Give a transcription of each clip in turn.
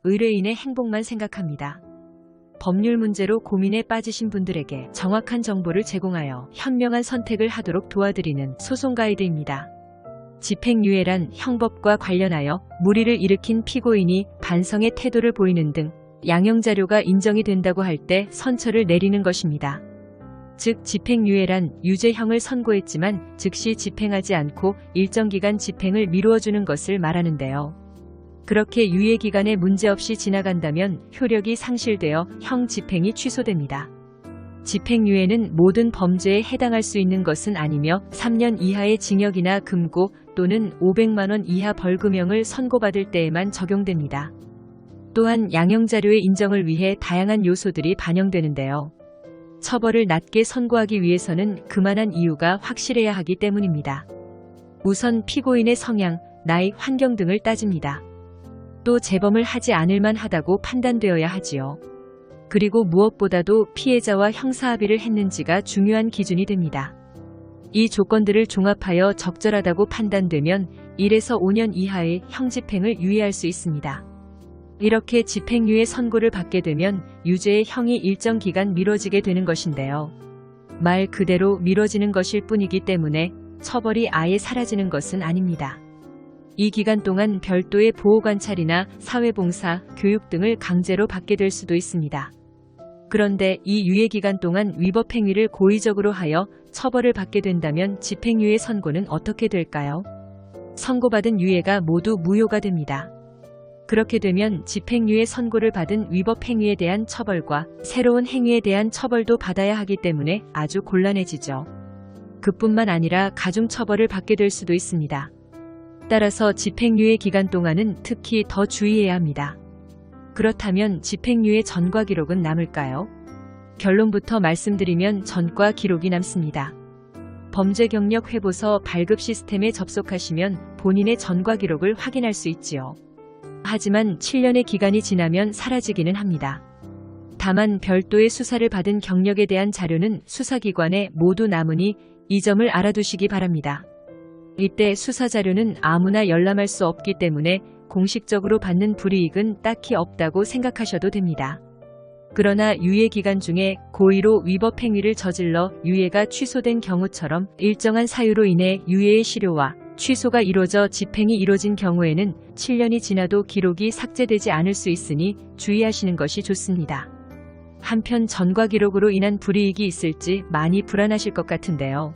의뢰인의 행복만 생각합니다. 법률 문제로 고민에 빠지신 분들에게 정확한 정보를 제공하여 현명한 선택을 하도록 도와드리는 소송 가이드입니다. 집행유예란 형법과 관련하여 물의를 일으킨 피고인이 반성의 태도를 보이는 등 양형자료가 인정이 된다고 할 때 선처를 내리는 것입니다. 즉 집행유예란 유죄형을 선고했지만 즉시 집행하지 않고 일정 기간 집행을 미루어주는 것을 말하는데요. 그렇게 유예기간에 문제없이 지나간다면 효력이 상실되어 형 집행이 취소됩니다. 집행유예는 모든 범죄에 해당할 수 있는 것은 아니며 3년 이하의 징역이나 금고 또는 500만 원 이하 벌금형을 선고받을 때에만 적용됩니다. 또한 양형자료의 인정을 위해 다양한 요소들이 반영되는데요. 처벌을 낮게 선고하기 위해서는 그만한 이유가 확실해야 하기 때문입니다. 우선 피고인의 성향, 나이, 환경 등을 따집니다. 또 재범을 하지 않을 만하다고 판단되어야 하지요. 그리고 무엇보다도 피해자와 형사합의를 했는지가 중요한 기준이 됩니다. 이 조건들을 종합하여 적절하다고 판단되면 1에서 5년 이하의 형집행을 유예할 수 있습니다. 이렇게 집행유예 선고를 받게 되면 유죄의 형이 일정 기간 미뤄지게 되는 것인데요. 말 그대로 미뤄지는 것일 뿐이기 때문에 처벌이 아예 사라지는 것은 아닙니다. 이 기간 동안 별도의 보호관찰이나 사회봉사, 교육 등을 강제로 받게 될 수도 있습니다. 그런데 이 유예기간 동안 위법행위를 고의적으로 하여 처벌을 받게 된다면 집행유예 선고는 어떻게 될까요? 선고받은 유예가 모두 무효가 됩니다. 그렇게 되면 집행유예 선고를 받은 위법행위에 대한 처벌과 새로운 행위에 대한 처벌도 받아야 하기 때문에 아주 곤란해지죠. 그뿐만 아니라 가중처벌을 받게 될 수도 있습니다. 따라서 집행유예 기간 동안은 특히 더 주의해야 합니다. 그렇다면 집행유예 전과 기록은 남을까요? 결론부터 말씀드리면 전과 기록이 남습니다. 범죄경력 회보서 발급 시스템에 접속하시면 본인의 전과 기록을 확인할 수 있지요. 하지만 7년의 기간이 지나면 사라지기는 합니다. 다만 별도의 수사를 받은 경력에 대한 자료는 수사기관에 모두 남으니 이 점을 알아두시기 바랍니다. 이때 수사자료는 아무나 열람할 수 없기 때문에 공식적으로 받는 불이익은 딱히 없다고 생각하셔도 됩니다. 그러나 유예기간 중에 고의로 위법행위를 저질러 유예가 취소된 경우처럼 일정한 사유로 인해 유예의 실효와 취소가 이루어져 집행이 이루어진 경우에는 7년이 지나도 기록이 삭제되지 않을 수 있으니 주의하시는 것이 좋습니다. 한편 전과 기록으로 인한 불이익이 있을지 많이 불안하실 것 같은데요.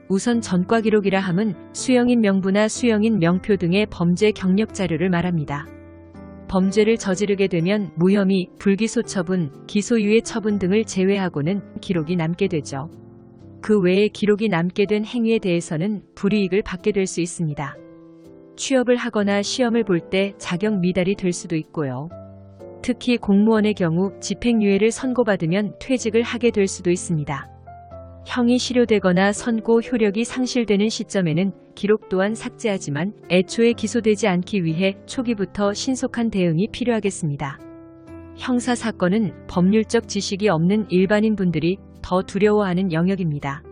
우선 전과 기록이라 함은 수형인 명부나 수형인 명표 등의 범죄 경력 자료를 말합니다. 범죄를 저지르게 되면 무혐의, 불기소 처분, 기소유예 처분 등을 제외하고는 기록이 남게 되죠. 그 외에 기록이 남게 된 행위에 대해서는 불이익을 받게 될 수 있습니다. 취업을 하거나 시험을 볼 때 자격 미달이 될 수도 있고요. 특히 공무원의 경우 집행유예를 선고받으면 퇴직을 하게 될 수도 있습니다. 형이 실효되거나 선고 효력이 상실되는 시점에는 기록 또한 삭제하지만 애초에 기소되지 않기 위해 초기부터 신속한 대응이 필요하겠습니다. 형사사건은 법률적 지식이 없는 일반인 분들이 더 두려워하는 영역입니다.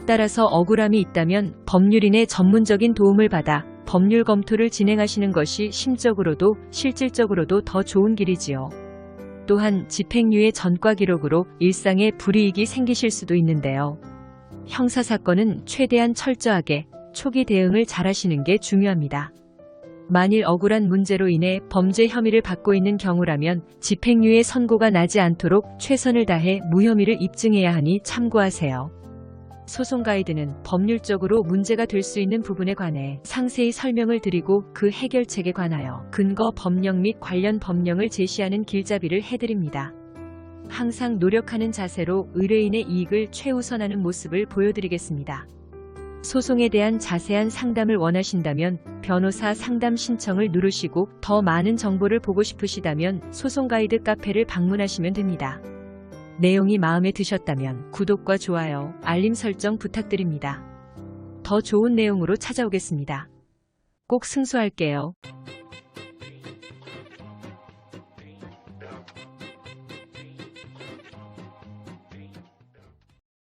따라서 억울함이 있다면 법률인의 전문적인 도움을 받아 법률 검토를 진행하시는 것이 심적으로도 실질적으로도 더 좋은 길이지요. 또한 집행유예 전과 기록으로 일상에 불이익이 생기실 수도 있는데요. 형사사건은 최대한 철저하게 초기 대응을 잘하시는 게 중요합니다. 만일 억울한 문제로 인해 범죄 혐의를 받고 있는 경우라면 집행유예 선고가 나지 않도록 최선을 다해 무혐의를 입증해야 하니 참고하세요. 소송 가이드는 법률적으로 문제가 될 수 있는 부분에 관해 상세히 설명을 드리고 그 해결책에 관하여 근거 법령 및 관련 법령을 제시하는 길잡이를 해드립니다. 항상 노력하는 자세로 의뢰인의 이익을 최우선하는 모습을 보여드리겠습니다. 소송에 대한 자세한 상담을 원하신다면 변호사 상담 신청을 누르시고 더 많은 정보를 보고 싶으시다면 소송 가이드 카페를 방문하시면 됩니다. 내용이 마음에 드셨다면 구독과 좋아요, 알림 설정 부탁드립니다. 더 좋은 내용으로 찾아오겠습니다. 꼭 승소할게요.